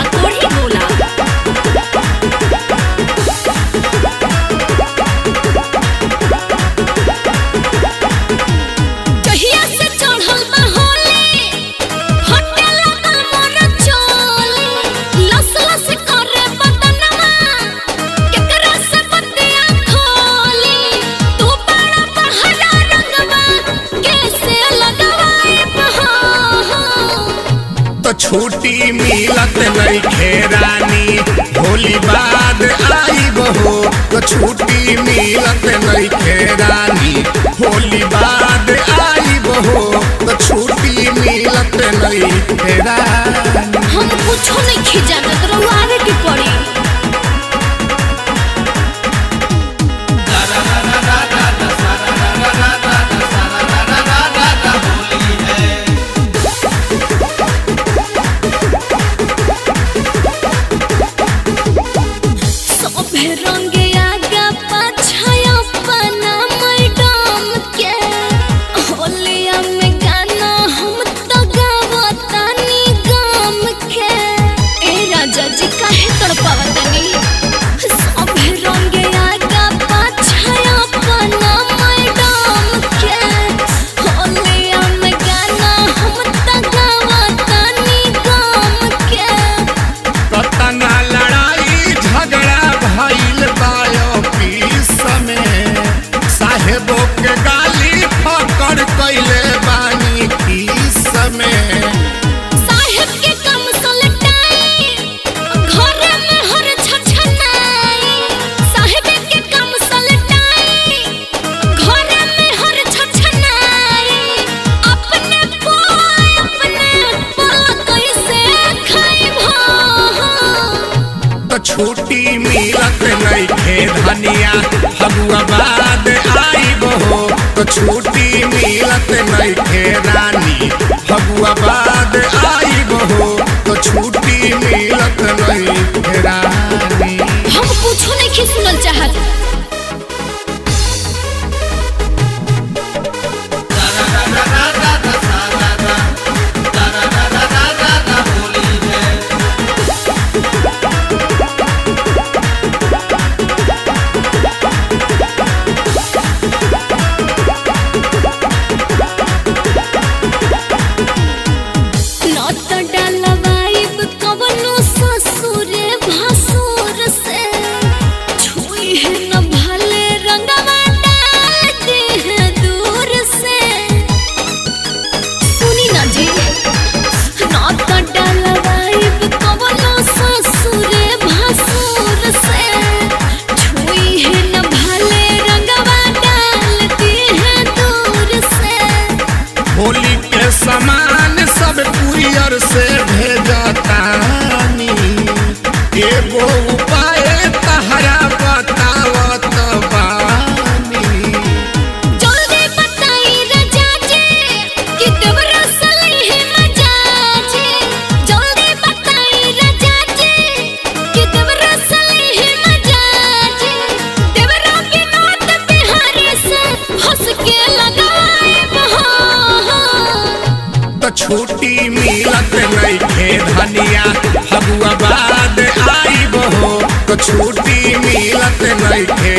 अकोढ़ी गोला। कहिया से चढ़ल बा होली, फटे लागल मोर चोली, लस लस करे बदनमा, केकरा से बतिया खोली। तू बड़ा बहरा रंगवा, कैसे लगवाई बहो। तो छुट्टी मिलत नइखे रानी, होली बाद आई बहो। तो छुट्टी मिलत नइखे रानी, होली बाद आई बहो। तो छुट्टी मिलत नइखे रानी। हम कुछो नहीं खिजानत, रउआवे के पड़ी। सभे रंगे आगा पाछा अपना मैडम के, होलिया में गाना हम तो गावतानी गाम के। ए राजा जी काहे तड़पावतानी। सभे रंगे आगा पाछा अपना मैडम के, होलिया में गाना हम तो गावतानी गाम के। कतना लड़ाई झगड़ा भइल बायो पीस में, साहेबों के गाली फकर कइले बानी किस में। साहेब के कम सलटाई, घरे में हर छछनाई। साहेब के कम सलटाई, घरे में हर छछनाई। अपने पोला कैसे खाइबो। तो छुट्टी मिलत नइखे धनिया, फगुआ बाद आई बहो। तो छुट्टी मिलत नइखे रानी, फगुआ बाद आई बहो। तो छुट्टी मिलत नइखे रानी। हम कुछो नहीं सुनल चाहत। नत डालवाइब कवनो ससुरे भसुर से, छुई है न भले रंगवा डाल दे है दूर से। सुनी ना जी, नत डालवाइब कवनो ससुरे भसुर से, छुई है न भले रंगवा डाल दे है दूर से। होली के सामान सब कुरियर से भेजतानी, एगो उपाय तहरा बतावत बानी। जल्दी बताई राजा जी, कि देवरा सली है मजा जी। जल्दी बताई राजा जी, कि देवरा सली है मजा जी। देवरा विनोद बिहारी से हंस के लगाए बहो। तो छुट्टी मिलत नइखे धनिया, फगुआ बाद आई बहो। तो छुट्टी मिलत नइखे